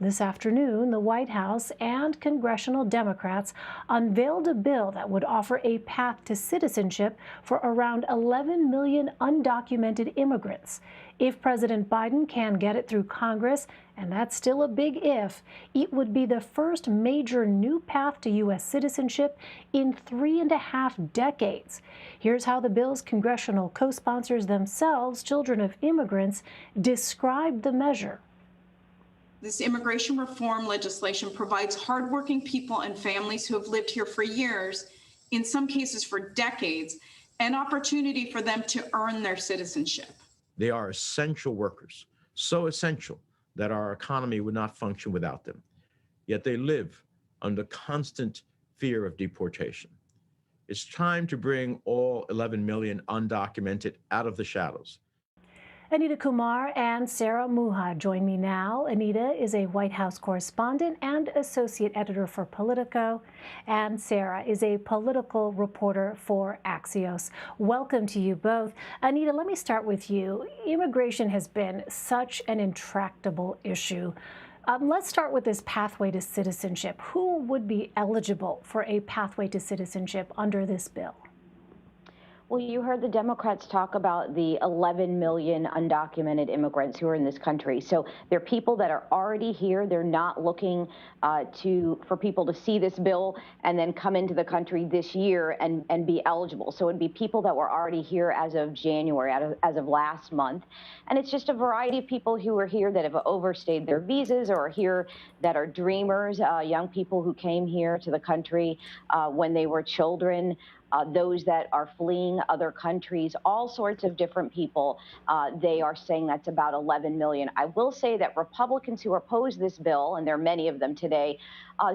This afternoon, the White House and congressional Democrats unveiled a bill that would offer a path to citizenship for around 11 million undocumented immigrants. If President Biden can get it through Congress, and that's still a big if, it would be the first major new path to U.S. citizenship in 3.5 decades. Here's how the bill's congressional co-sponsors themselves, children of immigrants, described the measure. This immigration reform legislation provides hardworking people and families who have lived here for years, in some cases for decades, an opportunity for them to earn their citizenship. They are essential workers, so essential that our economy would not function without them. Yet they live under constant fear of deportation. It's time to bring all 11 million undocumented out of the shadows. Anita Kumar and Sarah Muha join me now. Anita is a White House correspondent and associate editor for Politico, and Sarah is a political reporter for Axios. Welcome to you both. Anita, let me start with you. Immigration has been such an intractable issue. Let's start with this pathway to citizenship. Who would be eligible for a pathway to citizenship under this bill? Well, you heard the Democrats talk about the 11 million undocumented immigrants who are in this country. So they're people that are already here. They're not looking for people to see this bill and then come into the country this year and be eligible. So it'd be people that were already here as of January, as of last month. And it's just a variety of people who are here that have overstayed their visas or are here that are dreamers, young people who came here to the country when they were children. Those that are fleeing other countries, all sorts of different people. They are saying that's about 11 million. I will say that Republicans who oppose this bill, and there are many of them today,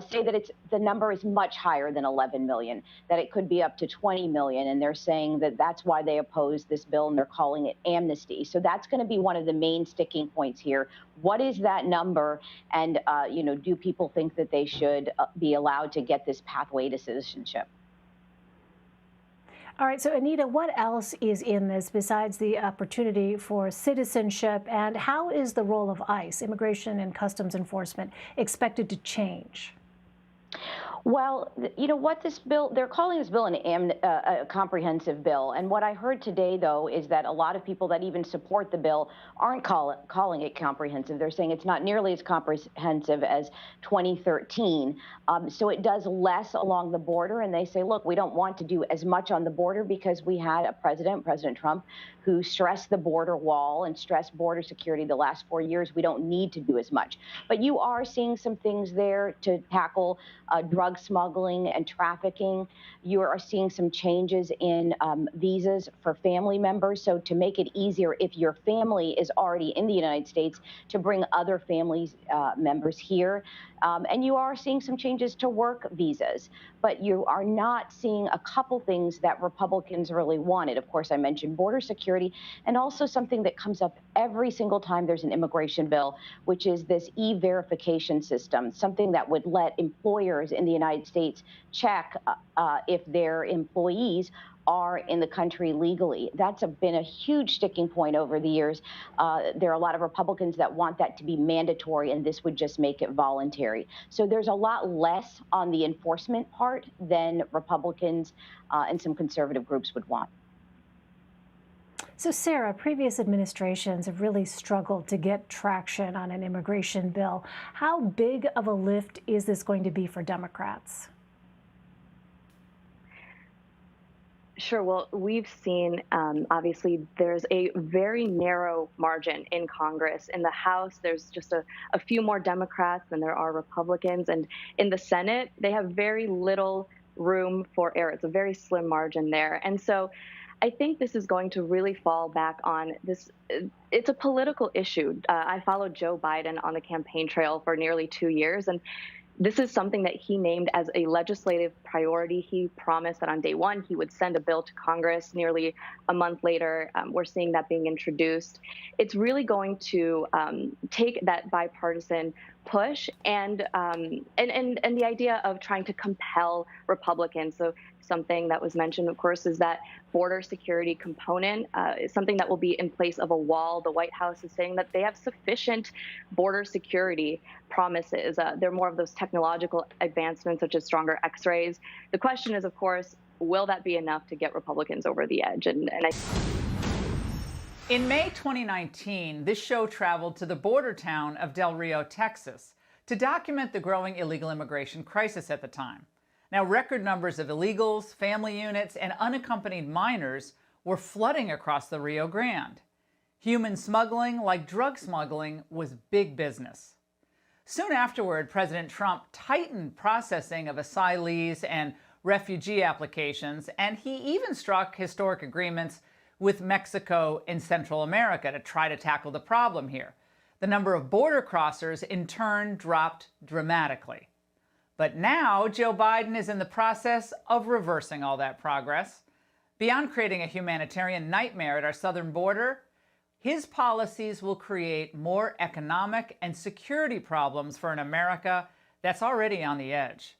say that the number is much higher than 11 million, that it could be up to 20 million. And they're saying that that's why they oppose this bill, and they're calling it amnesty. So that's going to be one of the main sticking points here. What is that number? And, do people think that they should be allowed to get this pathway to citizenship? All right, so Anita, what else is in this besides the opportunity for citizenship, and how is the role of ICE, Immigration and Customs Enforcement, expected to change? Well, you know what, this bill, they're calling this bill a comprehensive bill. And what I heard today, though, is that a lot of people that even support the bill aren't calling it comprehensive. They're saying it's not nearly as comprehensive as 2013. So it does less along the border. And they say, look, we don't want to do as much on the border because we had a President Trump, who stressed the border wall and stressed border security the last 4 years. We don't need to do as much. But you are seeing some things there to tackle drug smuggling and trafficking. You are seeing some changes in visas for family members. So to make it easier, if your family is already in the United States, to bring other family members here. And you are seeing some changes to work visas. But you are not seeing a couple things that Republicans really wanted. Of course, I mentioned border security, and also something that comes up every single time there's an immigration bill, which is this e-verification system, something that would let employers in the United States check if their employees are in the country legally. That's been a huge sticking point over the years. There are a lot of Republicans that want that to be mandatory, and this would just make it voluntary. So there's a lot less on the enforcement part than Republicans and some conservative groups would want. So, Sarah, previous administrations have really struggled to get traction on an immigration bill. How big of a lift is this going to be for Democrats? Sure. Well, we've seen, obviously, there's a very narrow margin in Congress. In the House, there's just a few more Democrats than there are Republicans. And in the Senate, they have very little room for error. It's a very slim margin there. And so I think this is going to really fall back on this. It's a political issue. I followed Joe Biden on the campaign trail for nearly 2 years, and this is something that he named as a legislative priority. He promised that on day one, he would send a bill to Congress. Nearly a month later, we're seeing that being introduced. It's really going to take that bipartisan push and the idea of trying to compel Republicans. So something that was mentioned, of course, is that border security component is something that will be in place of a wall. The White House is saying that they have sufficient border security promises. They're more of those technological advancements, such as stronger X-rays. The question is, of course, will that be enough to get Republicans over the edge? In May 2019, this show traveled to the border town of Del Rio, Texas, to document the growing illegal immigration crisis at the time. Now, record numbers of illegals, family units, and unaccompanied minors were flooding across the Rio Grande. Human smuggling, like drug smuggling, was big business. Soon afterward, President Trump tightened processing of asylees and refugee applications, and he even struck historic agreements with Mexico and Central America to try to tackle the problem here. The number of border crossers, in turn, dropped dramatically. But now, Joe Biden is in the process of reversing all that progress. Beyond creating a humanitarian nightmare at our southern border, his policies will create more economic and security problems for an America that's already on the edge.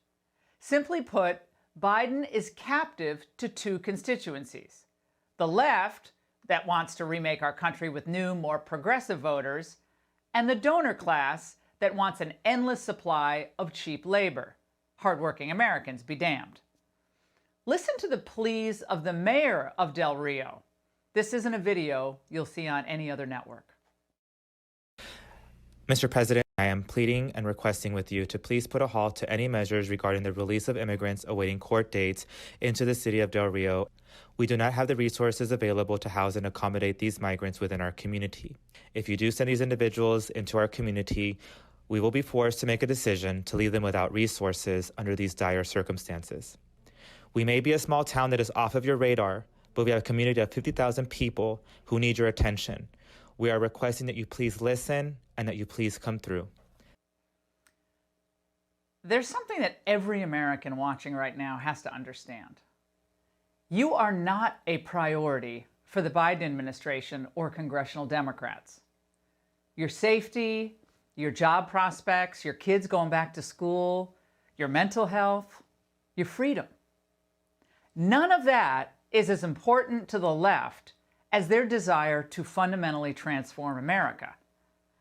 Simply put, Biden is captive to two constituencies: the left, that wants to remake our country with new, more progressive voters, and the donor class that wants an endless supply of cheap labor. Hardworking Americans be damned. Listen to the pleas of the mayor of Del Rio. This isn't a video you'll see on any other network. Mr. President, I am pleading and requesting with you to please put a halt to any measures regarding the release of immigrants awaiting court dates into the city of Del Rio. We do not have the resources available to house and accommodate these migrants within our community. If you do send these individuals into our community, we will be forced to make a decision to leave them without resources under these dire circumstances. We may be a small town that is off of your radar, but we have a community of 50,000 people who need your attention. We are requesting that you please listen and that you please come through. There's something that every American watching right now has to understand. You are not a priority for the Biden administration or congressional Democrats. Your safety, your job prospects, your kids going back to school, your mental health, your freedom. None of that is as important to the left as their desire to fundamentally transform America.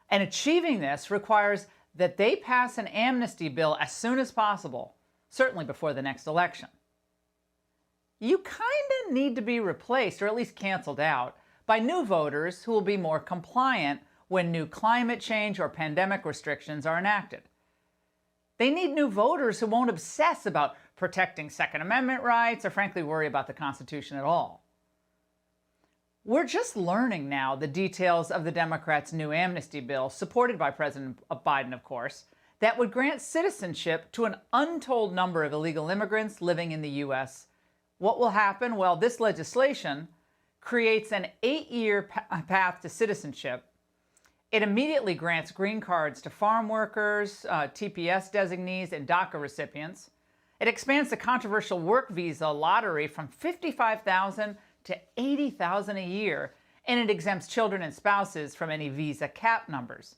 And achieving this requires that they pass an amnesty bill as soon as possible, certainly before the next election. You kind of need to be replaced, or at least canceled out, by new voters who will be more compliant when new climate change or pandemic restrictions are enacted. They need new voters who won't obsess about protecting Second Amendment rights or frankly worry about the Constitution at all. We're just learning now the details of the Democrats' new amnesty bill, supported by President Biden, of course, that would grant citizenship to an untold number of illegal immigrants living in the U.S. What will happen? Well, this legislation creates an 8-year path to citizenship. It immediately grants green cards to farm workers, TPS designees, and DACA recipients. It expands the controversial work visa lottery from $55,000 to $80,000 a year, and it exempts children and spouses from any visa cap numbers.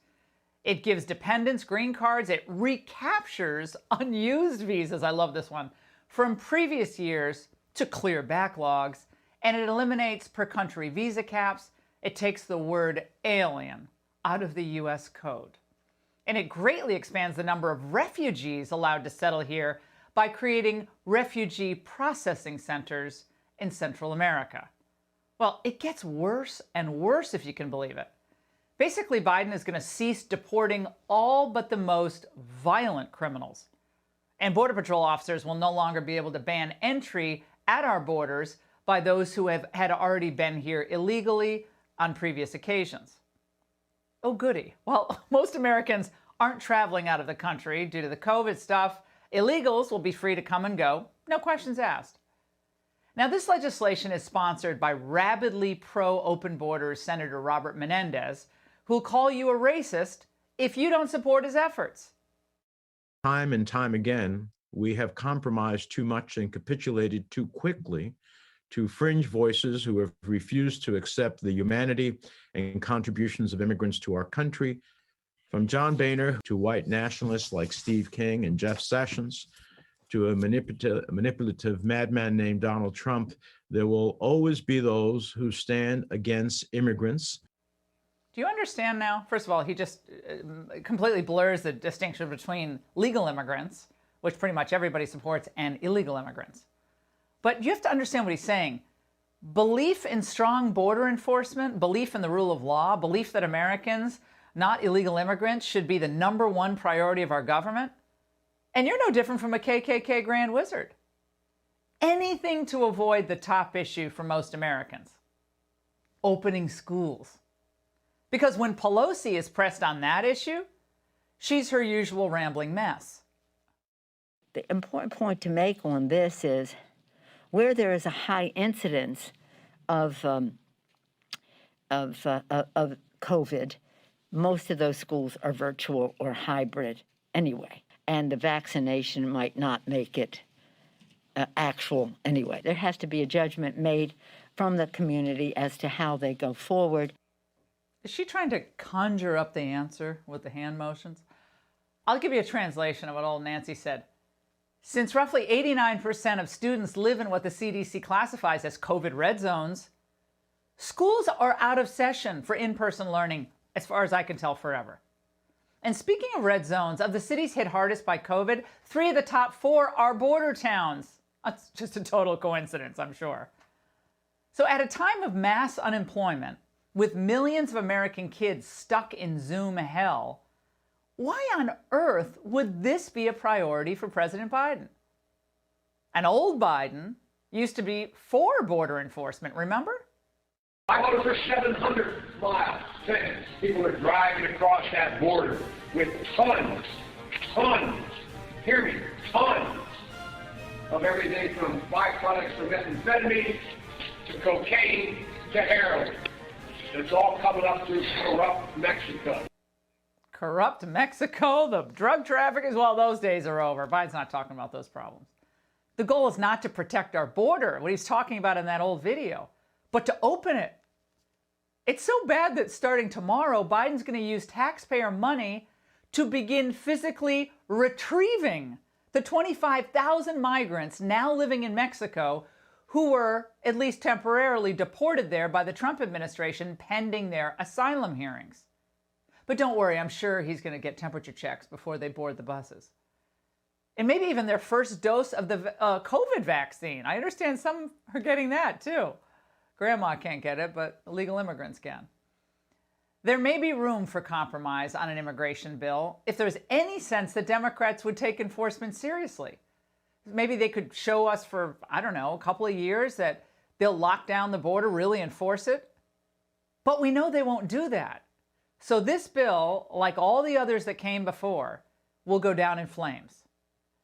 It gives dependents green cards. It recaptures unused visas, I love this one, from previous years to clear backlogs, and it eliminates per-country visa caps. It takes the word alien out of the U.S. code. And it greatly expands the number of refugees allowed to settle here by creating refugee processing centers in Central America. Well, it gets worse and worse, if you can believe it. Basically, Biden is going to cease deporting all but the most violent criminals. And Border Patrol officers will no longer be able to ban entry at our borders by those who had already been here illegally on previous occasions. Oh, goody. Well, most Americans aren't traveling out of the country due to the COVID stuff. Illegals will be free to come and go, no questions asked. Now, this legislation is sponsored by rabidly pro-open borders Senator Robert Menendez, who'll call you a racist if you don't support his efforts. Time and time again, we have compromised too much and capitulated too quickly to fringe voices who have refused to accept the humanity and contributions of immigrants to our country, from John Boehner to white nationalists like Steve King and Jeff Sessions, to a manipulative madman named Donald Trump. There will always be those who stand against immigrants. Do you understand now? First of all, he just completely blurs the distinction between legal immigrants, which pretty much everybody supports, and illegal immigrants. But you have to understand what he's saying. Belief in strong border enforcement, belief in the rule of law, belief that Americans, not illegal immigrants, should be the #1 priority of our government. And you're no different from a KKK grand wizard. Anything to avoid the top issue for most Americans: opening schools. Because when Pelosi is pressed on that issue, she's her usual rambling mess. The important point to make on this is where there is a high incidence of COVID, most of those schools are virtual or hybrid anyway, and the vaccination might not make it actual anyway. There has to be a judgment made from the community as to how they go forward. Is she trying to conjure up the answer with the hand motions? I'll give you a translation of what old Nancy said. Since roughly 89% of students live in what the CDC classifies as COVID red zones, schools are out of session for in-person learning, as far as I can tell, forever. And speaking of red zones, of the cities hit hardest by COVID, 3 of the top 4 are border towns. That's just a total coincidence, I'm sure. So at a time of mass unemployment, with millions of American kids stuck in Zoom hell, why on earth would this be a priority for President Biden? And old Biden used to be for border enforcement, remember? I voted for 700-mile sentence. People are driving across that border with tons, hear me, tons of everything from byproducts from methamphetamine to cocaine to heroin. It's all coming up through corrupt Mexico. Corrupt Mexico, the drug traffickers, well, those days are over. Biden's not talking about those problems. The goal is not to protect our border, what he's talking about in that old video, but to open it. It's so bad that starting tomorrow, Biden's going to use taxpayer money to begin physically retrieving the 25,000 migrants now living in Mexico who were, at least temporarily, deported there by the Trump administration pending their asylum hearings. But don't worry, I'm sure he's going to get temperature checks before they board the buses. And maybe even their first dose of the COVID vaccine. I understand some are getting that too. Grandma can't get it, but illegal immigrants can. There may be room for compromise on an immigration bill if there's any sense that Democrats would take enforcement seriously. Maybe they could show us for, I don't know, a couple of years that they'll lock down the border, really enforce it. But we know they won't do that. So this bill, like all the others that came before, will go down in flames.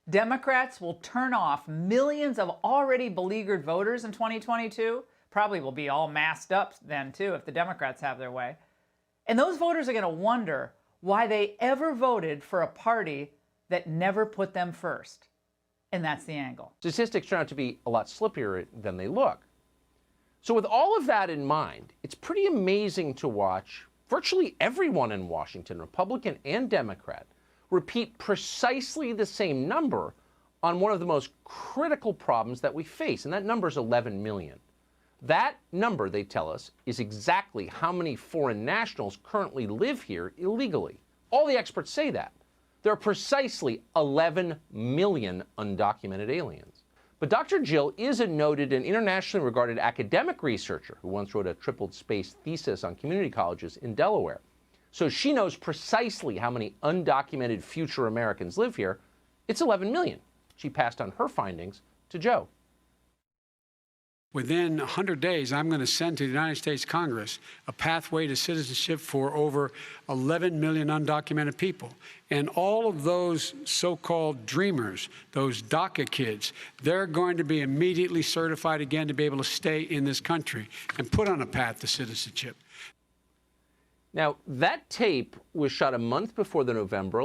Democrats will turn off millions of already beleaguered voters in 2022. Probably will be all masked up then too if the Democrats have their way. And those voters are going to wonder why they ever voted for a party that never put them first. And that's the angle. Statistics turn out to be a lot slippier than they look. So with all of that in mind, it's pretty amazing to watch virtually everyone in Washington, Republican and Democrat, repeat precisely the same number on one of the most critical problems that we face, and that number is 11 million. That number, they tell us, is exactly how many foreign nationals currently live here illegally. All the experts say that. There are precisely 11 million undocumented aliens. But Dr. Jill is a noted and internationally regarded academic researcher who once wrote a triple-space thesis on community colleges in Delaware. So she knows precisely how many undocumented future Americans live here. It's 11 million. She passed on her findings to Joe. Within 100 days, I'm going to send to the United States Congress a pathway to citizenship for over 11 million undocumented people. And all of those so-called dreamers, those DACA kids, they're going to be immediately certified again to be able to stay in this country and put on a path to citizenship. Now, that tape was shot a month before the November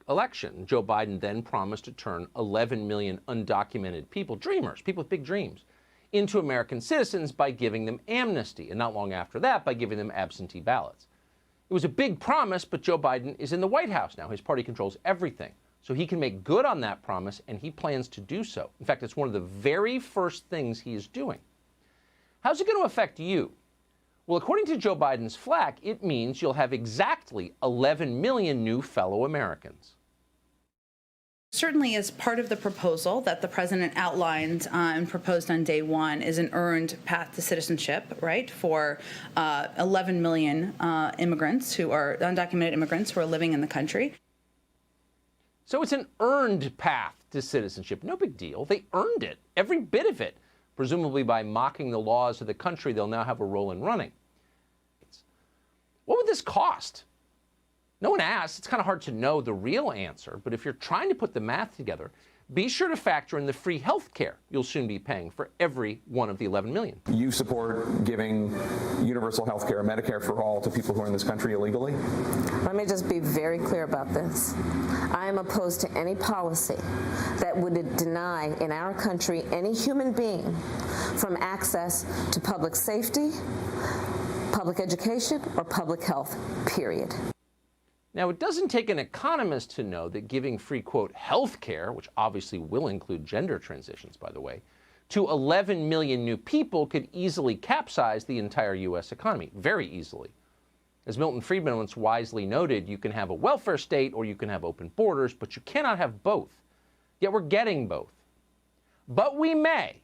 election. Joe Biden then promised to turn 11 million undocumented people, dreamers, people with big dreams, into American citizens by giving them amnesty, and not long after that, by giving them absentee ballots. It was a big promise, but Joe Biden is in the White House now. His party controls everything. So he can make good on that promise, and he plans to do so. In fact, it's one of the very first things he is doing. How's it going to affect you? Well, according to Joe Biden's flack, it means you'll have exactly 11 million new fellow Americans. Certainly, as part of the proposal that the president outlined and proposed on day one, is an earned path to citizenship, right, for 11 million immigrants who are undocumented immigrants who are living in the country. So it's an earned path to citizenship. No big deal. They earned it, every bit of it. Presumably by mocking the laws of the country, they'll now have a role in running. What would this cost? No one asked. It's kind of hard to know the real answer, but if you're trying to put the math together, be sure to factor in the free health care you'll soon be paying for every one of the 11 million. You support giving universal health care, Medicare for all, to people who are in this country illegally? Let me just be very clear about this. I am opposed to any policy that would deny in our country any human being from access to public safety, public education, or public health, period. Now, it doesn't take an economist to know that giving free, quote, health care, which obviously will include gender transitions, by the way, to 11 million new people could easily capsize the entire U.S. economy, very easily. As Milton Friedman once wisely noted, you can have a welfare state or you can have open borders, but you cannot have both. Yet we're getting both. But we may,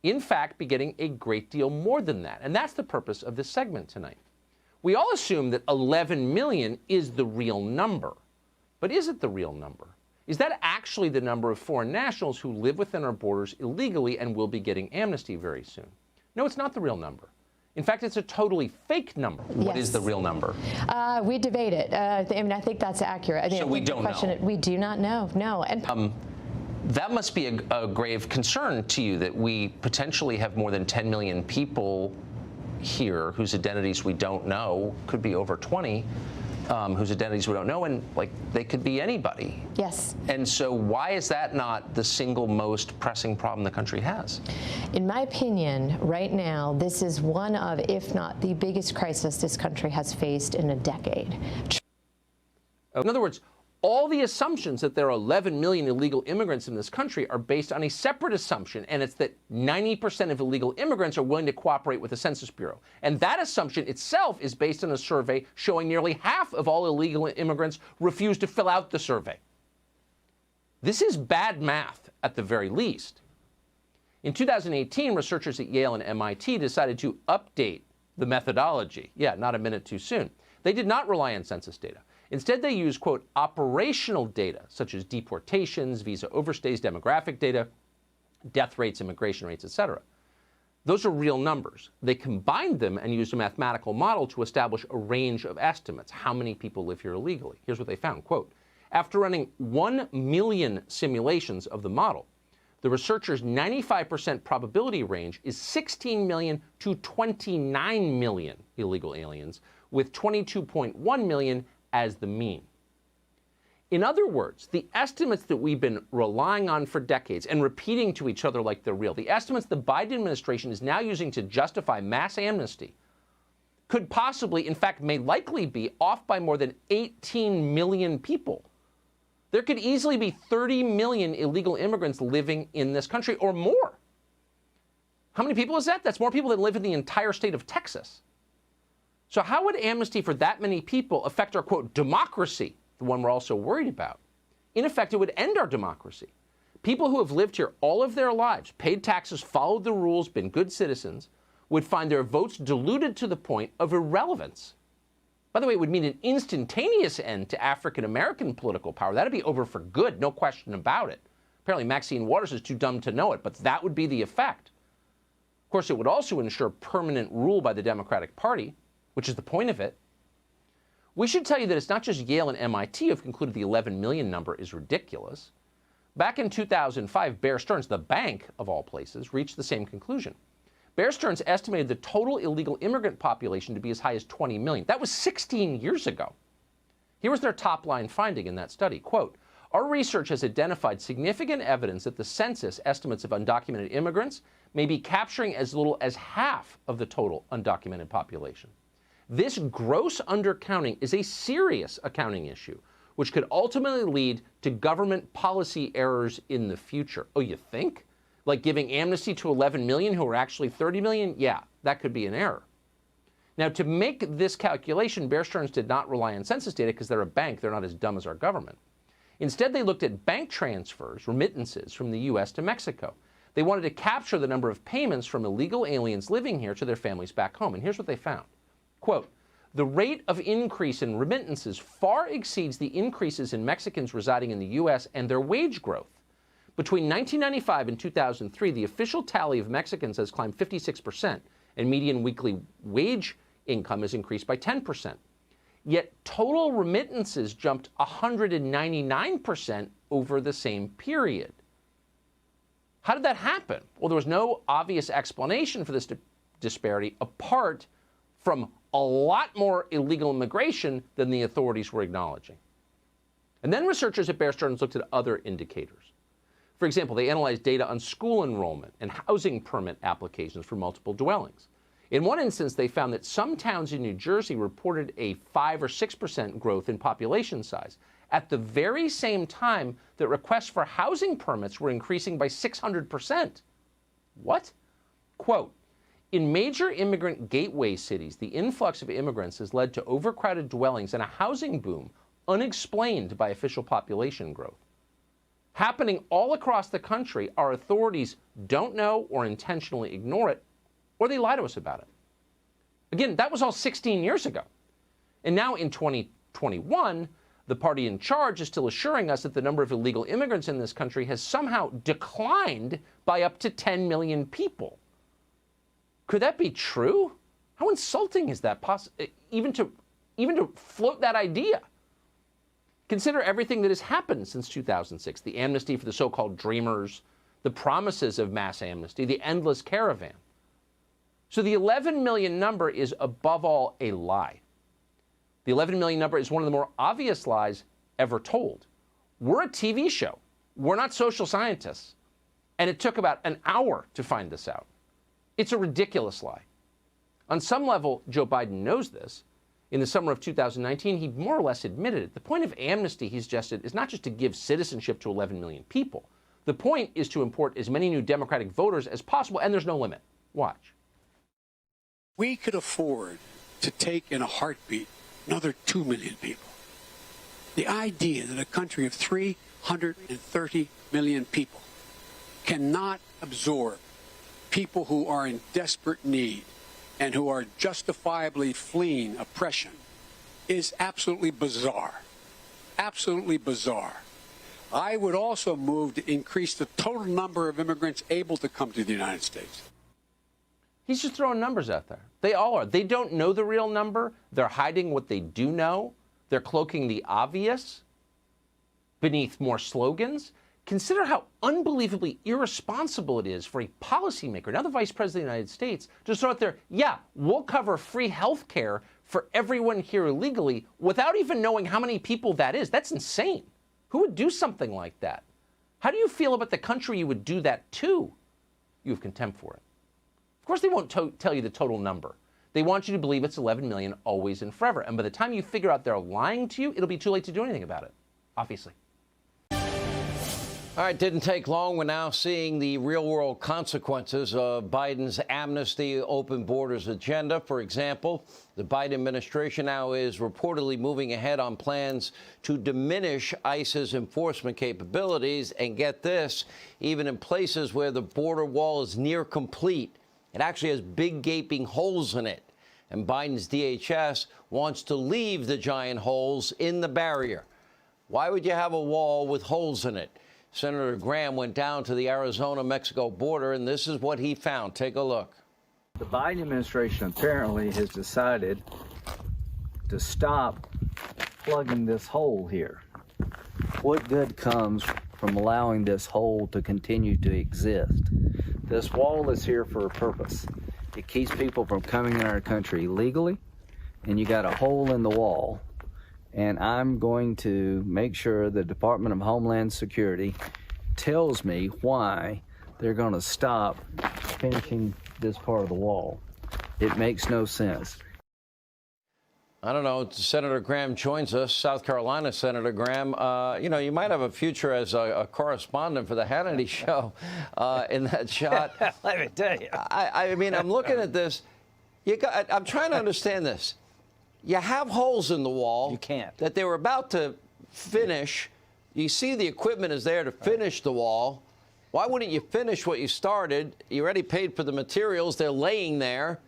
in fact, be getting a great deal more than that. And that's the purpose of this segment tonight. We all assume that 11 million is the real number. But is it the real number? Is that actually the number of foreign nationals who live within our borders illegally and will be getting amnesty very soon? No, it's not the real number. In fact, it's a totally fake number. Yes. What is the real number? We debate it. I mean, I think that's accurate. I mean, so we don't know. We do not know, no. And that must be a grave concern to you, that we potentially have more than 10 million people here whose identities we don't know, could be over 20, whose identities we don't know, and like they could be anybody. Yes. And so why is that not the single most pressing problem the country has? In my opinion, right now, this is one of, if not the biggest crisis this country has faced in a decade. In other words, all the assumptions that there are 11 million illegal immigrants in this country are based on a separate assumption, and it's that 90% of illegal immigrants are willing to cooperate with the Census Bureau. And that assumption itself is based on a survey showing nearly half of all illegal immigrants refuse to fill out the survey. This is bad math, at the very least. In 2018, researchers at Yale and MIT decided to update the methodology. Yeah, not a minute too soon. They did not rely on census data. Instead, they use, quote, operational data, such as deportations, visa overstays, demographic data, death rates, immigration rates, etc. Those are real numbers. They combined them and used a mathematical model to establish a range of estimates, how many people live here illegally. Here's what they found, quote, after running 1 million simulations of the model, the researchers' 95% probability range is 16 million to 29 million illegal aliens, with 22.1 million as the mean. In other words, the estimates that we've been relying on for decades and repeating to each other like they're real, the estimates the Biden administration is now using to justify mass amnesty, could possibly, in fact, may likely be off by more than 18 million people. There could easily be 30 million illegal immigrants living in this country or more. How many people is that? That's more people than live in the entire state of Texas. So how would amnesty for that many people affect our, quote, democracy, the one we're also worried about? In effect, it would end our democracy. People who have lived here all of their lives, paid taxes, followed the rules, been good citizens, would find their votes diluted to the point of irrelevance. By the way, it would mean an instantaneous end to African-American political power. That'd be over for good, no question about it. Apparently, Maxine Waters is too dumb to know it, but that would be the effect. Of course, it would also ensure permanent rule by the Democratic Party, which is the point of it. We should tell you that it's not just Yale and MIT who have concluded the 11 million number is ridiculous. Back in 2005, Bear Stearns, the bank of all places, reached the same conclusion. Bear Stearns estimated the total illegal immigrant population to be as high as 20 million. That was 16 years ago. Here was their top line finding in that study, quote, our research has identified significant evidence that the census estimates of undocumented immigrants may be capturing as little as half of the total undocumented population. This gross undercounting is a serious accounting issue, which could ultimately lead to government policy errors in the future. Oh, you think? Like giving amnesty to 11 million who are actually 30 million? Yeah, that could be an error. Now, to make this calculation, Bear Stearns did not rely on census data because they're a bank. They're not as dumb as our government. Instead, they looked at bank transfers, remittances from the U.S. to Mexico. They wanted to capture the number of payments from illegal aliens living here to their families back home. And here's what they found. Quote, the rate of increase in remittances far exceeds the increases in Mexicans residing in the U.S. and their wage growth. Between 1995 and 2003, the official tally of Mexicans has climbed 56%, and median weekly wage income has increased by 10%. Yet total remittances jumped 199% over the same period. How did that happen? Well, there was no obvious explanation for this disparity apart from a lot more illegal immigration than the authorities were acknowledging. And then researchers at Bear Stearns looked at other indicators. For example, they analyzed data on school enrollment and housing permit applications for multiple dwellings. In one instance, they found that some towns in New Jersey reported a 5 or 6% growth in population size, at the very same time that requests for housing permits were increasing by 600%. What? Quote, in major immigrant gateway cities, the influx of immigrants has led to overcrowded dwellings and a housing boom unexplained by official population growth. Happening all across the country, our authorities don't know or intentionally ignore it, or they lie to us about it. Again, that was all 16 years ago. And now in 2021, the party in charge is still assuring us that the number of illegal immigrants in this country has somehow declined by up to 10 million people. Could that be true? How insulting is that even to float that idea? Consider everything that has happened since 2006, the amnesty for the so-called dreamers, the promises of mass amnesty, the endless caravan. So the 11 million number is above all a lie. The 11 million number is one of the more obvious lies ever told. We're a TV show. We're not social scientists. And it took about an hour to find this out. It's a ridiculous lie. On some level, Joe Biden knows this. In the summer of 2019, he more or less admitted it. The point of amnesty, he suggested, is not just to give citizenship to 11 million people. The point is to import as many new Democratic voters as possible, and there's no limit. Watch. We could afford to take in a heartbeat another 2 million people. The idea that a country of 330 million people cannot absorb people who are in desperate need and who are justifiably fleeing oppression is absolutely bizarre. Absolutely bizarre. I would also move to increase the total number of immigrants able to come to the United States. He's just throwing numbers out there. They all are. They don't know the real number. They're hiding what they do know. They're cloaking the obvious beneath more slogans. Consider how unbelievably irresponsible it is for a policymaker, now the Vice President of the United States, to throw out there, yeah, we'll cover free health care for everyone here illegally without even knowing how many people that is. That's insane. Who would do something like that? How do you feel about the country you would do that to? You have contempt for it. Of course, they won't tell you the total number. They want you to believe it's 11 million always and forever. And by the time you figure out they're lying to you, it'll be too late to do anything about it, obviously. All right, didn't take long. We're now seeing the real-world consequences of Biden's amnesty, open borders agenda. For example, the Biden administration now is reportedly moving ahead on plans to diminish ICE's enforcement capabilities. And get this, even in places where the border wall is near complete, it actually has big gaping holes in it. And Biden's DHS wants to leave the giant holes in the barrier. Why would you have a wall with holes in it? Senator Graham went down to the Arizona-Mexico border, and this is what he found. Take a look. The Biden administration apparently has decided to stop plugging this hole here. What good comes from allowing this hole to continue to exist? This wall is here for a purpose. It keeps people from coming in our country legally, and you got a hole in the wall. And I'm going to make sure the Department of Homeland Security tells me why they're going to stop finishing this part of the wall. It makes no sense. I don't know. Senator Graham joins us, South Carolina Senator Graham. You know, you might have a future as a correspondent for the Hannity show in that shot. Let me tell you. I mean, I'm looking at this. I'm trying to understand this. You have holes in the wall. You can't. That they were about to finish. You see the equipment is there to finish the wall. Why wouldn't you finish what you started? You already paid for the materials. They're laying there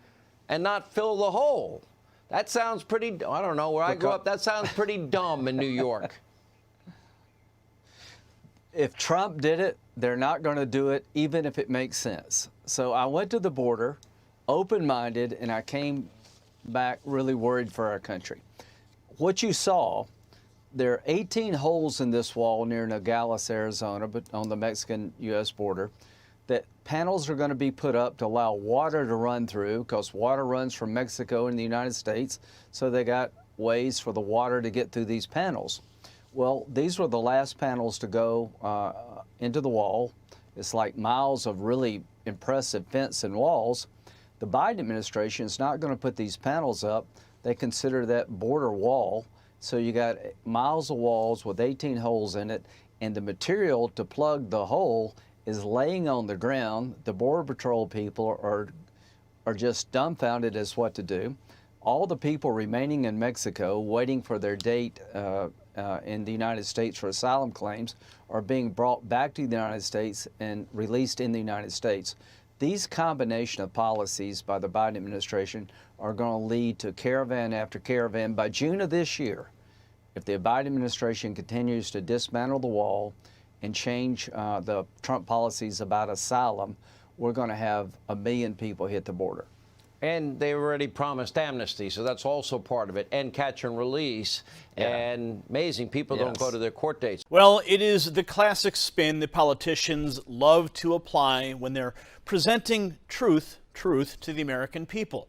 and not fill the hole. That sounds pretty, I don't know, where I grew up, that sounds pretty dumb in New York. If Trump did it, they're not going to do it, even if it makes sense. So I went to the border, open-minded, and I came back really worried for our country. What you saw, there are 18 holes in this wall near Nogales, Arizona, but on the Mexican-U.S. border, that panels are going to be put up to allow water to run through, because water runs from Mexico into the United States, so they got ways for the water to get through these panels. Well, these were the last panels to go into the wall. It's like miles of really impressive fence and walls. The Biden administration is not going to put these panels up. They consider that border wall. So you got miles of walls with 18 holes in it, and the material to plug the hole is laying on the ground. The Border Patrol people are just dumbfounded as what to do. All the people remaining in Mexico waiting for their date in the United States for asylum claims are being brought back to the United States and released in the United States. These combination of policies by the Biden administration are going to lead to caravan after caravan. By June of this year, if the Biden administration continues to dismantle the wall and change the Trump policies about asylum, we're going to have 1 million people hit the border. And they already promised amnesty, so that's also part of it, and catch and release. Yeah. And amazing, people don't go to their court dates. Well, it is the classic spin that politicians love to apply when they're presenting truth to the American people.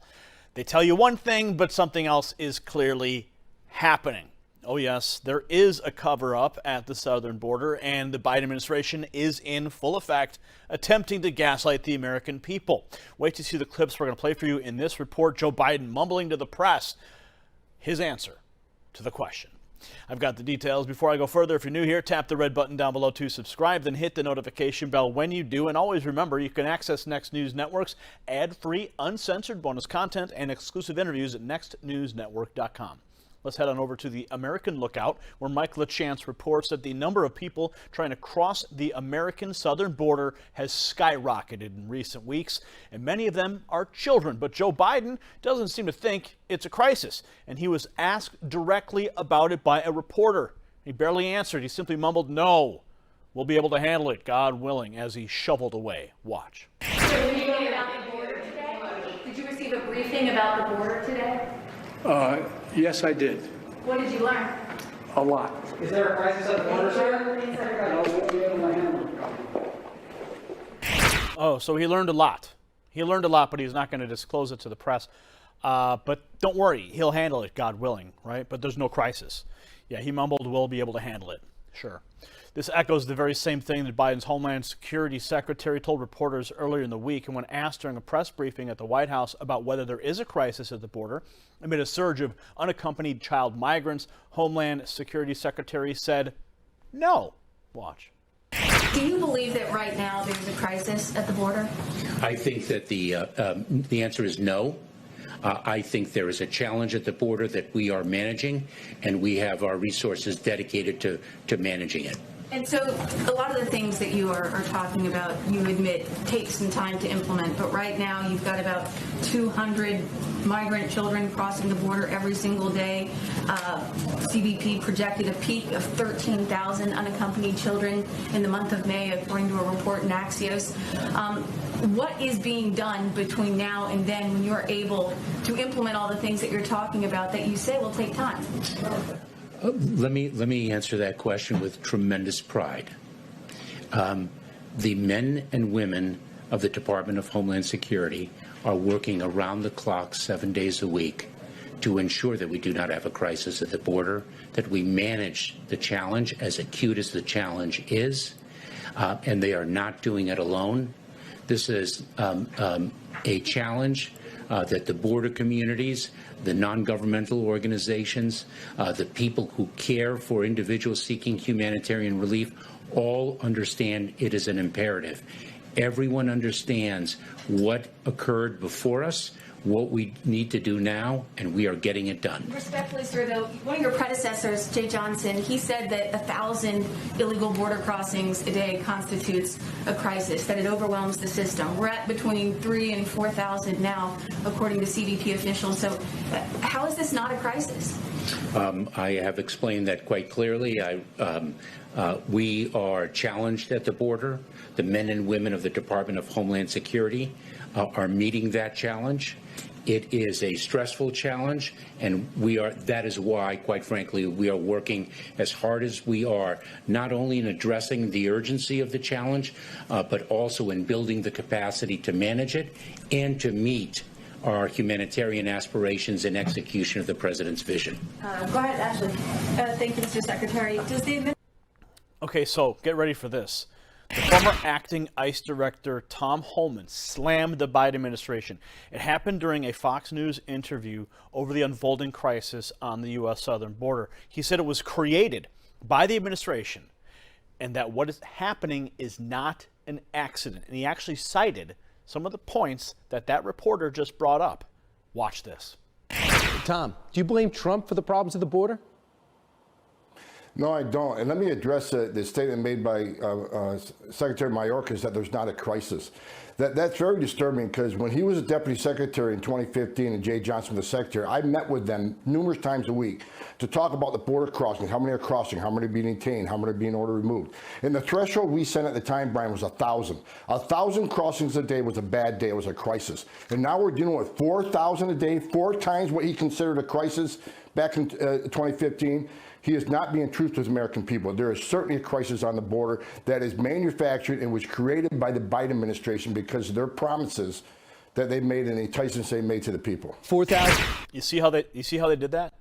They tell you one thing, but something else is clearly happening. Oh yes, there is a cover-up at the southern border, and the Biden administration is in full effect attempting to gaslight the American people. Wait to see the clips we're going to play for you in this report. Joe Biden mumbling to the press his answer to the question. I've got the details. Before I go further, if you're new here, tap the red button down below to subscribe, then hit the notification bell when you do. And always remember, you can access Next News Network's ad-free, uncensored bonus content and exclusive interviews at nextnewsnetwork.com. Let's head on over to the American Lookout, where Mike LaChance reports that the number of people trying to cross the American southern border has skyrocketed in recent weeks, and many of them are children. But Joe Biden doesn't seem to think it's a crisis, and he was asked directly about it by a reporter. He barely answered. He simply mumbled, "No, we'll be able to handle it, God willing," as he shoveled away. Watch. Did you know about the border today? Did you receive a briefing about the border today? Yes, I did. What did you learn? A lot. Is there a crisis at the border, sir? Oh, so he learned a lot. He learned a lot, but he's not going to disclose it to the press. But don't worry, he'll handle it, God willing, right? But there's no crisis. Yeah, he mumbled, we'll be able to handle it. Sure. This echoes the very same thing that Biden's Homeland Security Secretary told reporters earlier in the week. And when asked during a press briefing at the White House about whether there is a crisis at the border, amid a surge of unaccompanied child migrants, Homeland Security Secretary said, no. Watch. Do you believe that right now there's a crisis at the border? I think that the answer is no. I think there is a challenge at the border that we are managing, and we have our resources dedicated to managing it. And so a lot of the things that you are talking about, you admit, take some time to implement. But right now you've got about 200 migrant children crossing the border every single day. CBP projected a peak of 13,000 unaccompanied children in the month of May, according to a report in Axios. What is being done between now and then when you're able to implement all the things that you're talking about that you say will take time? Let me answer that question with tremendous pride. The men and women of the Department of Homeland Security are working around the clock 7 days a week to ensure that we do not have a crisis at the border, that we manage the challenge as acute as the challenge is, and they are not doing it alone. This is a challenge that the border communities, the non-governmental organizations, the people who care for individuals seeking humanitarian relief all understand it is an imperative. Everyone understands what occurred before us, what we need to do now, and we are getting it done. Respectfully, sir, though, one of your predecessors, Jay Johnson, he said that 1,000 illegal border crossings a day constitutes a crisis, that it overwhelms the system. We're at between 3,000 and 4,000 now, according to CBP officials. So how is this not a crisis? I have explained that quite clearly. We are challenged at the border. The men and women of the Department of Homeland Security are meeting that challenge. It is a stressful challenge, and that is why, quite frankly, we are working as hard as we are, not only in addressing the urgency of the challenge, but also in building the capacity to manage it and to meet our humanitarian aspirations and execution of the President's vision. Go ahead, Ashley. Thank you, Mr. Secretary. Okay, so get ready for this. The former acting ICE director, Tom Homan, slammed the Biden administration. It happened during a Fox News interview over the unfolding crisis on the U.S. southern border. He said it was created by the administration and that what is happening is not an accident. And he actually cited some of the points that reporter just brought up. Watch this. Tom, do you blame Trump for the problems at the border? No, I don't. And let me address the statement made by Secretary Mayorkas that there's not a crisis. That's very disturbing, because when he was a deputy secretary in 2015 and Jay Johnson was the secretary, I met with them numerous times a week to talk about the border crossings, how many are crossing, how many are being detained, how many are being ordered removed. And the threshold we set at the time, Brian, was 1,000. 1,000 crossings a day was a bad day. It was a crisis. And now we're dealing with 4,000 a day, 4 times what he considered a crisis back in 2015. He is not being truthful to the American people. There is certainly a crisis on the border that is manufactured and was created by the Biden administration because of their promises that they made and the enticements they made to the people. 4,000. You see how they did that?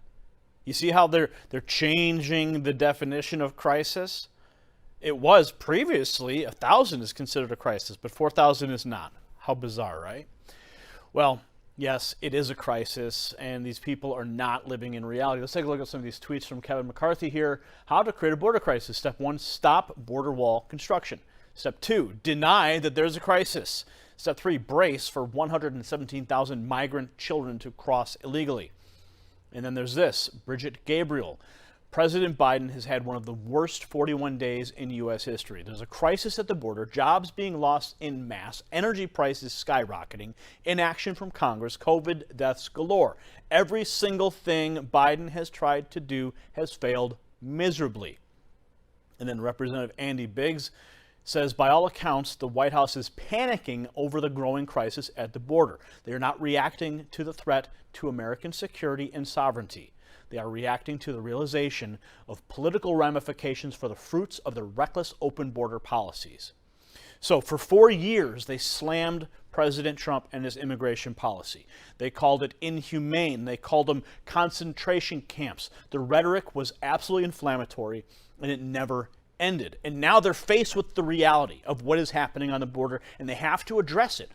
You see how they're changing the definition of crisis? It was previously 1,000 is considered a crisis, but 4,000 is not. How bizarre, right? Well, yes, it is a crisis, and these people are not living in reality. Let's take a look at some of these tweets from Kevin McCarthy here. How to create a border crisis. Step 1, stop border wall construction. Step 2, deny that there's a crisis. Step 3, brace for 117,000 migrant children to cross illegally. And then there's this, Bridget Gabriel. President Biden has had one of the worst 41 days in U.S. history. There's a crisis at the border, jobs being lost en masse, energy prices skyrocketing, inaction from Congress, COVID deaths galore. Every single thing Biden has tried to do has failed miserably. And then Representative Andy Biggs says, by all accounts, the White House is panicking over the growing crisis at the border. They are not reacting to the threat to American security and sovereignty. They are reacting to the realization of political ramifications for the fruits of their reckless open border policies. So for 4 years, they slammed President Trump and his immigration policy. They called it inhumane. They called them concentration camps. The rhetoric was absolutely inflammatory, and it never ended. And now they're faced with the reality of what is happening on the border, and they have to address it.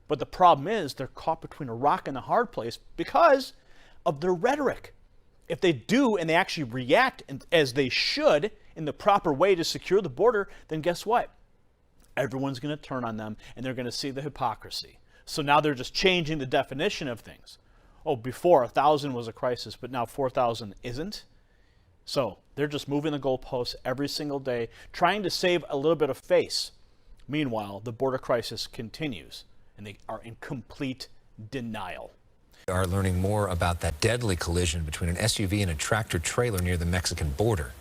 But the problem is they're caught between a rock and a hard place because of their rhetoric. If they do and they actually react as they should in the proper way to secure the border, then guess what? Everyone's going to turn on them and they're going to see the hypocrisy. So now they're just changing the definition of things. Oh, before 1,000 was a crisis, but now 4,000 isn't. So they're just moving the goalposts every single day, trying to save a little bit of face. Meanwhile, the border crisis continues and they are in complete denial. We are learning more about that deadly collision between an SUV and a tractor trailer near the Mexican border.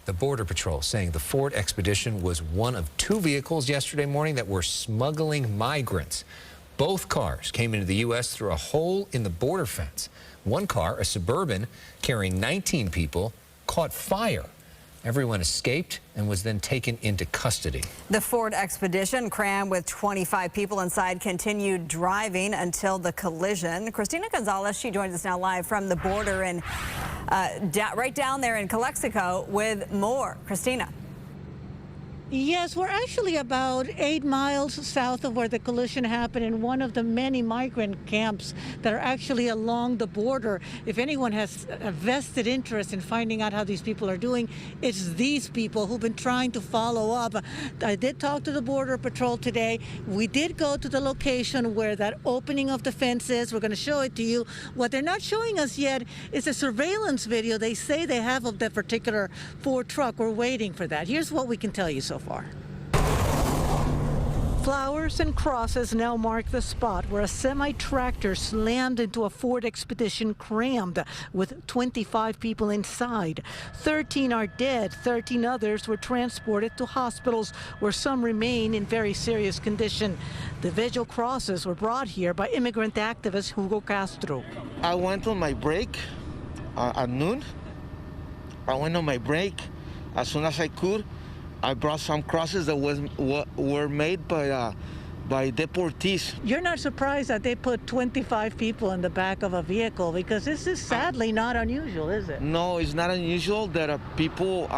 The Border Patrol saying the Ford Expedition was one of 2 vehicles yesterday morning that were smuggling migrants. Both cars came into the U.S. through a hole in the border fence. One car, a Suburban carrying 19 people, caught fire. Everyone escaped and was then taken into custody. The Ford Expedition, crammed with 25 people inside, continued driving until the collision. Christina Gonzalez, she joins us now live from the border and right down there in Calexico with more. Christina. Yes, we're actually about 8 miles south of where the collision happened in one of the many migrant camps that are actually along the border. If anyone has a vested interest in finding out how these people are doing, it's these people who've been trying to follow up. I did talk to the Border Patrol today. We did go to the location where that opening of the fence is. We're going to show it to you. What they're not showing us yet is a surveillance video they say they have of that particular Ford truck. We're waiting for that. Here's what we can tell you so far. Flowers and crosses now mark the spot where a semi-tractor slammed into a Ford Expedition crammed with 25 people inside. 13 are dead. 13 others were transported to hospitals where some remain in very serious condition. The vigil crosses were brought here by immigrant activist Hugo Castro. I went on my break at noon. I went on my break as soon as I could. I brought some crosses that were made by deportees. You're not surprised that they put 25 people in the back of a vehicle, because this is sadly not unusual, is it? No, it's not unusual that people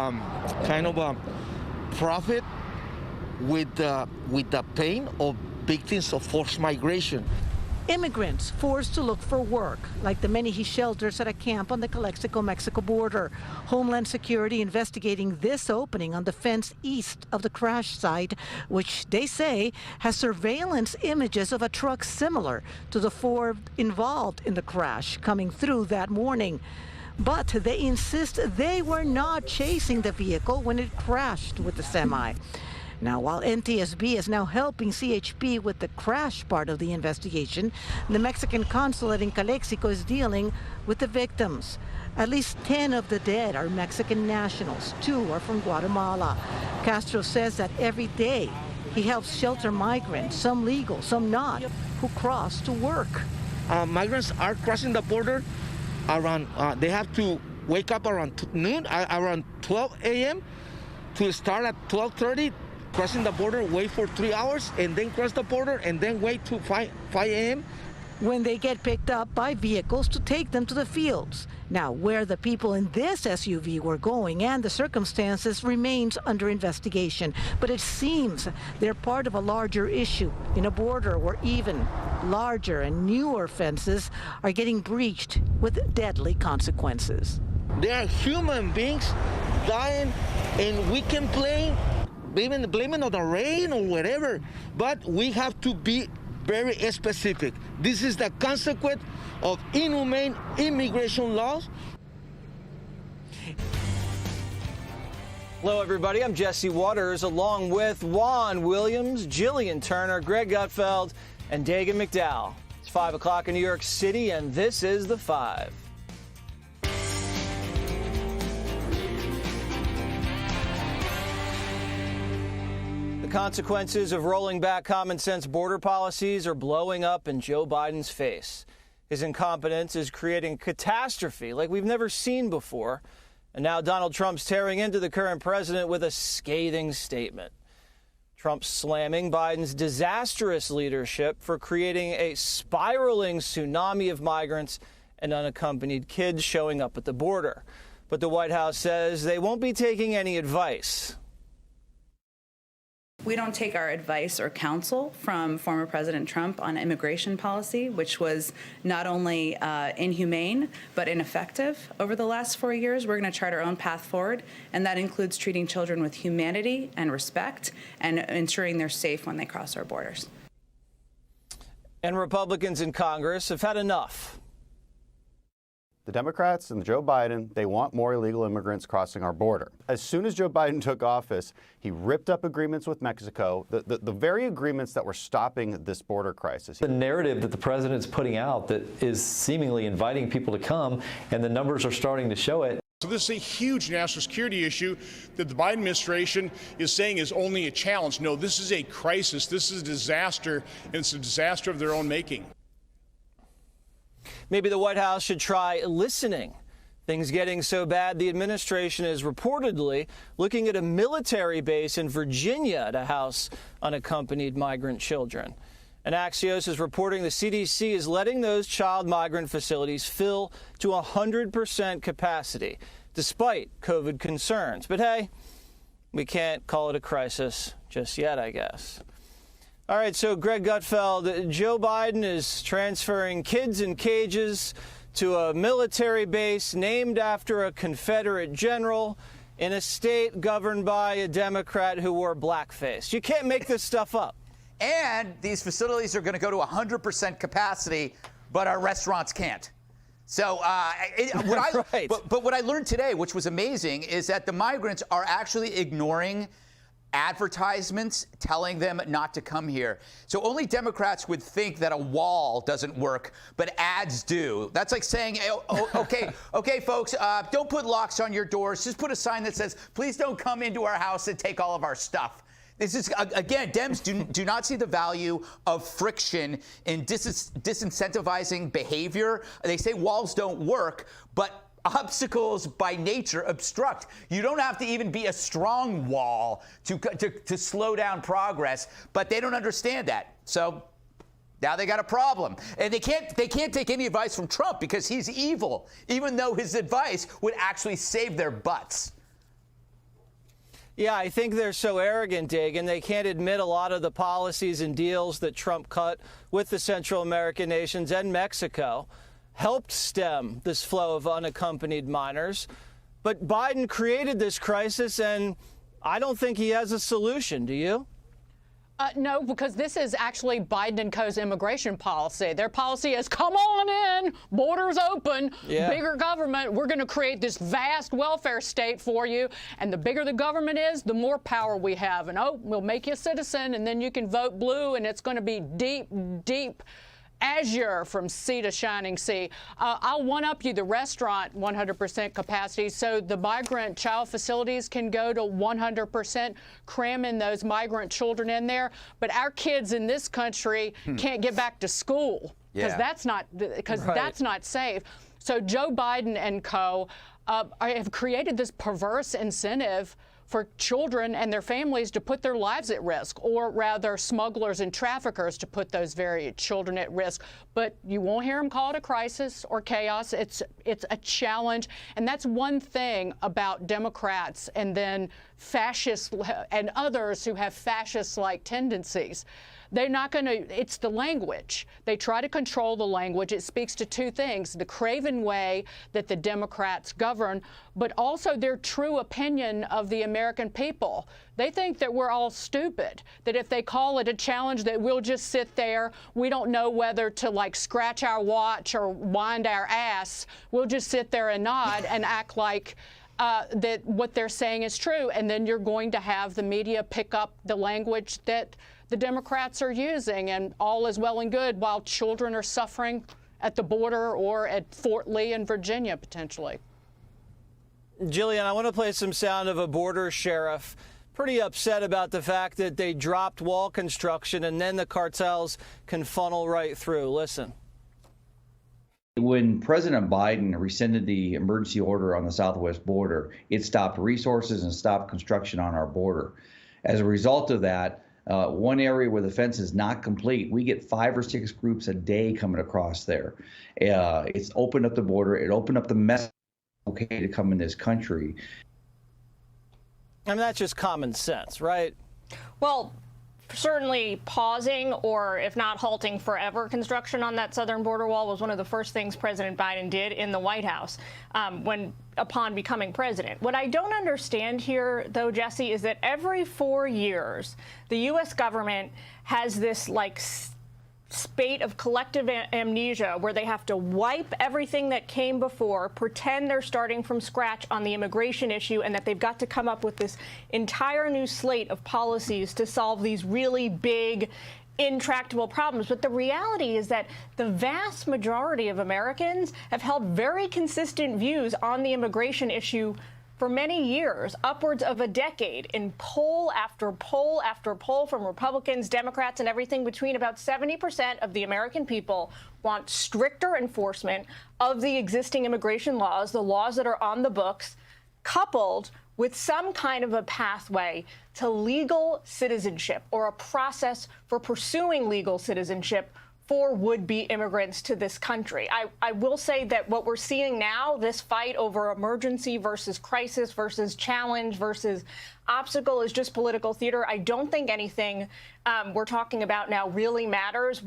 profit with the pain of victims of forced migration. Immigrants forced to look for work, like the many he shelters at a camp on the Calexico-Mexico border. Homeland Security investigating this opening on the fence east of the crash site, which they say has surveillance images of a truck similar to the Ford involved in the crash coming through that morning. But they insist they were not chasing the vehicle when it crashed with the semi. Now, while NTSB is now helping CHP with the crash part of the investigation, the Mexican consulate in Calexico is dealing with the victims. At least 10 of the dead are Mexican nationals. 2 are from Guatemala. Castro says that every day he helps shelter migrants, some legal, some not, who cross to work. Migrants are crossing the border around, they have to wake up around noon, around 12 a.m. to start at 12:30. Crossing the border, wait for 3 hours, and then cross the border, and then wait to 5 a.m. when they get picked up by vehicles to take them to the fields. Now, where the people in this SUV were going and the circumstances remains under investigation. But it seems they're part of a larger issue in a border where even larger and newer fences are getting breached with deadly consequences. They are human beings dying, and we can blame it on the rain or whatever, but we have to be very specific. This is the consequence of inhumane immigration laws. Hello, everybody. I'm Jesse Waters, along with Juan Williams, Jillian Turner, Greg Gutfeld, and Dagan McDowell. It's 5 o'clock in New York City, and this is The Five. The consequences of rolling back common sense border policies are blowing up in Joe Biden's face. His incompetence is creating a catastrophe like we've never seen before. And now Donald Trump's tearing into the current president with a scathing statement. Trump slamming Biden's disastrous leadership for creating a spiraling tsunami of migrants and unaccompanied kids showing up at the border. But the White House says they won't be taking any advice. We don't take our advice or counsel from former President Trump on immigration policy, which was not only inhumane, but ineffective over the last 4 years. We're going to chart our own path forward, and that includes treating children with humanity and respect and ensuring they're safe when they cross our borders. And Republicans in Congress have had enough. The Democrats and Joe Biden, they want more illegal immigrants crossing our border. As soon as Joe Biden took office, he ripped up agreements with Mexico, the very agreements that were stopping this border crisis. The narrative that the president's putting out that is seemingly inviting people to come, and the numbers are starting to show it. So this is a huge national security issue that the Biden administration is saying is only a challenge. No, this is a crisis. This is a disaster, and it's a disaster of their own making. Maybe the White House should try listening. Things getting so bad, the administration is reportedly looking at a military base in Virginia to house unaccompanied migrant children. And Axios is reporting the CDC is letting those child migrant facilities fill to 100% capacity, despite COVID concerns. But hey, We can't call it a crisis just yet, I guess. All right, so Greg Gutfeld, Joe Biden is transferring kids in cages to a military base named after a Confederate general in a state governed by a Democrat who wore blackface. You can't make this stuff up. And these facilities are going to go to 100% capacity, but our restaurants can't. So Right. But what I learned today, which was amazing, is that the migrants are actually ignoring advertisements telling them not to come here. So only Democrats would think that a wall doesn't work, but ads do. That's like saying, okay, folks, don't put locks on your doors. Just put a sign that says, please don't come into our house and take all of our stuff. This is, again, Dems do not see the value of friction in disincentivizing behavior. They say walls don't work, but obstacles by nature obstruct. You don't have to even be a strong wall to slow down progress, but they don't understand that. So now they got a problem. And they can't take any advice from Trump because he's evil, even though his advice would actually save their butts. Yeah, I think they're so arrogant, Dagan, they can't admit a lot of the policies and deals that Trump cut with the Central American nations and Mexico helped stem this flow of unaccompanied minors. But Biden created this crisis, and I don't think he has a solution. Do you? No, because this is actually Biden and co.'s immigration policy. Their policy is, come on in, borders open, bigger government. We're going to create this vast welfare state for you. And the bigger the government is, the more power we have. And, we'll make you a citizen, and then you can vote blue, and it's going to be deep, deep azure from sea to shining sea. I'll one-up you the restaurant 100% capacity, so the migrant child facilities can go to 100%, cramming those migrant children in there. But our kids in this country can't get back to school because that's not safe. So Joe Biden and co. Have created this perverse incentive for children and their families to put their lives at risk, or rather smugglers and traffickers to put those very children at risk. But you won't hear them call it a crisis or chaos. It's a challenge. And that's one thing about Democrats and then fascists and others who have fascist-like tendencies. They're not going to, it's the language. They try to control the language. It speaks to two things, the craven way that the Democrats govern, but also their true opinion of the American people. They think that we're all stupid, that if they call it a challenge that we'll just sit there, we don't know whether to like scratch our watch or wind our ass. We'll just sit there and nod and act like that what they're saying is true. And then you're going to have the media pick up the language that the Democrats are using, and all is well and good while children are suffering at the border or at Fort Lee in Virginia, potentially. Jillian, I want to play some sound of a border sheriff pretty upset about the fact that they dropped wall construction and then the cartels can funnel right through. Listen. When President Biden rescinded the emergency order on the southwest border, it stopped resources and stopped construction on our border. As a result of that, one area where the fence is not complete, we get 5 or 6 groups a day coming across there. It's opened up the border. It opened up the mess okay to come in this country. I mean, that's just common sense, right? Well, certainly pausing or if not halting forever construction on that southern border wall was one of the first things President Biden did in the White House upon becoming president. What I don't understand here, though, Jesse, is that every 4 years, the U.S. government has this like spate of collective amnesia where they have to wipe everything that came before, pretend they're starting from scratch on the immigration issue, and that they've got to come up with this entire new slate of policies to solve these really big, intractable problems. But the reality is that the vast majority of Americans have held very consistent views on the immigration issue for many years, upwards of a decade, in poll after poll after poll from Republicans, Democrats, and everything between. About 70% of the American people want stricter enforcement of the existing immigration laws, the laws that are on the books, coupled with some kind of a pathway to legal citizenship or a process for pursuing legal citizenship for would-be immigrants to this country. I will say that what we're seeing now, this fight over emergency versus crisis versus challenge versus obstacle, is just political theater. I don't think anything we're talking about now really matters.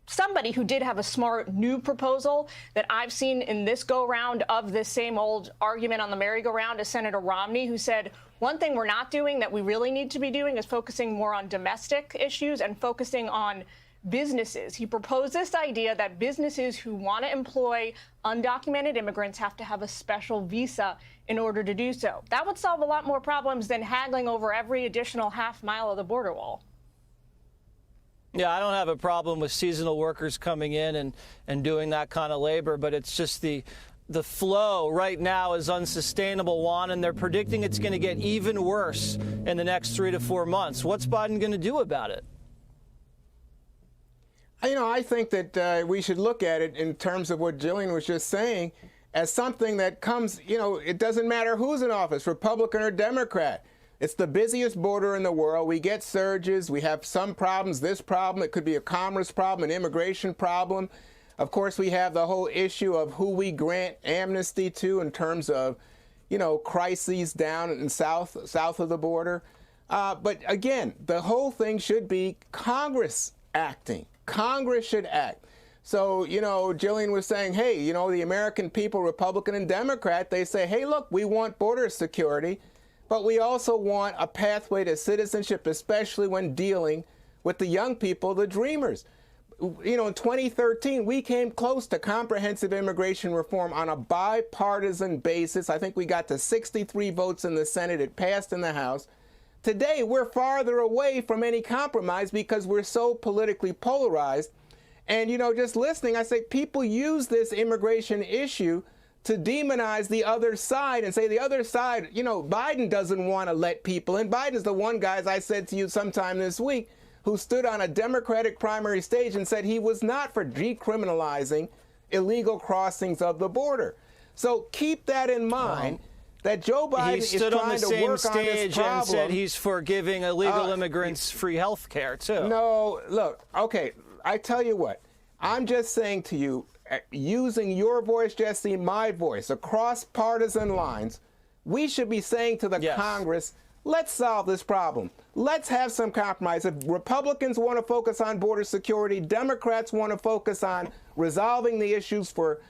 Somebody who did have a smart new proposal that I've seen in this go-round of this same old argument on the merry-go-round is Senator Romney, who said, one thing we're not doing that we really need to be doing is focusing more on domestic issues and focusing on businesses. He proposed this idea that businesses who want to employ undocumented immigrants have to have a special visa in order to do so. That would solve a lot more problems than haggling over every additional half mile of the border wall. Yeah, I don't have a problem with seasonal workers coming in and doing that kind of labor, but it's just the flow right now is unsustainable, Juan, and they're predicting it's going to get even worse in the next 3 to 4 months. What's Biden going to do about it? You know, I think that we should look at it in terms of what Jillian was just saying as something that comes, you know, it doesn't matter who's in office, Republican or Democrat. It's the busiest border in the world. We get surges. We have some problems, this problem. It could be a commerce problem, an immigration problem. Of course, we have the whole issue of who we grant amnesty to in terms of, you know, crises down in south of the border. But again, the whole thing should be Congress acting. Congress should act. So, you know, Jillian was saying, hey, you know, the American people, Republican and Democrat, they say, hey, look, we want border security, but we also want a pathway to citizenship, especially when dealing with the young people, the dreamers. You know, in 2013, we came close to comprehensive immigration reform on a bipartisan basis. I think we got to 63 votes in the Senate. It passed in the House. Today, we're farther away from any compromise because we're so politically polarized. And, you know, just listening, I say people use this immigration issue to demonize the other side and say the other side, you know, Biden doesn't want to let people in. Biden's the one guy, as I said to you sometime this week, who stood on a Democratic primary stage and said he was not for decriminalizing illegal crossings of the border. So keep that in mind. That Joe Biden is trying to work on this problem. He stood on the same stage and said he's for giving illegal immigrants free health care, too. No, look, okay, I tell you what. I'm just saying to you, using your voice, Jesse, my voice, across partisan lines, we should be saying to the Congress, let's solve this problem. Let's have some compromise. If Republicans want to focus on border security, Democrats want to focus on resolving the issues for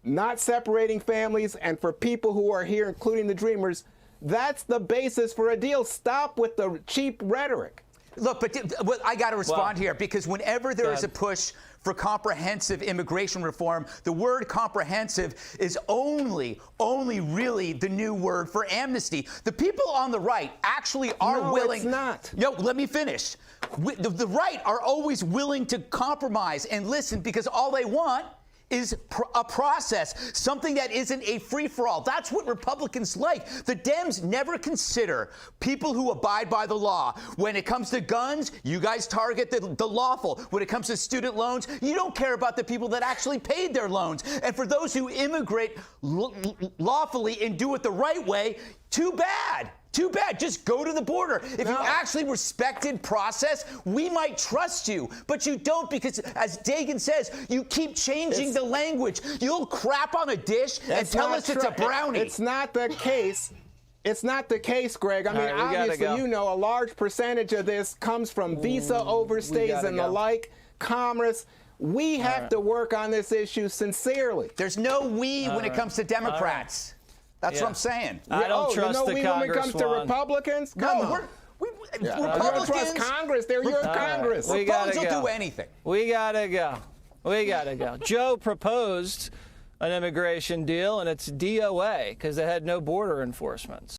not separating families and for people who are here, including the dreamers, that's the basis for a deal. Stop with the cheap rhetoric. Look, but I got to respond here, because whenever there is a push for comprehensive immigration reform, the word comprehensive is only really the new word for amnesty. The people on the right actually are willing. No, it's not. No, let me finish. The right are always willing to compromise and listen, because all they want is a process, something that isn't a free-for-all. That's what Republicans like. The Dems never consider people who abide by the law. When it comes to guns, you guys target the lawful. When it comes to student loans, you don't care about the people that actually paid their loans. And for those who immigrate lawfully and do it the right way, too bad. Too bad. Just go to the border. If you actually respected process, we might trust you. But you don't, because, as Dagan says, you keep changing the language. You'll crap on a dish and tell us it's a brownie. It's not the case. It's not the case, Greg. I mean, obviously, you know, a large percentage of this comes from visa overstays and the like, commerce. We have to work on this issue sincerely. There's no we when it comes to Democrats. That's what I'm saying. I don't trust the Congress, when it comes to Republicans? Come on. Republicans. You don't trust Congress. They're your Congress. Republicans will do anything. We gotta go. We gotta go. Joe proposed an immigration deal, and it's DOA because they had no border enforcement.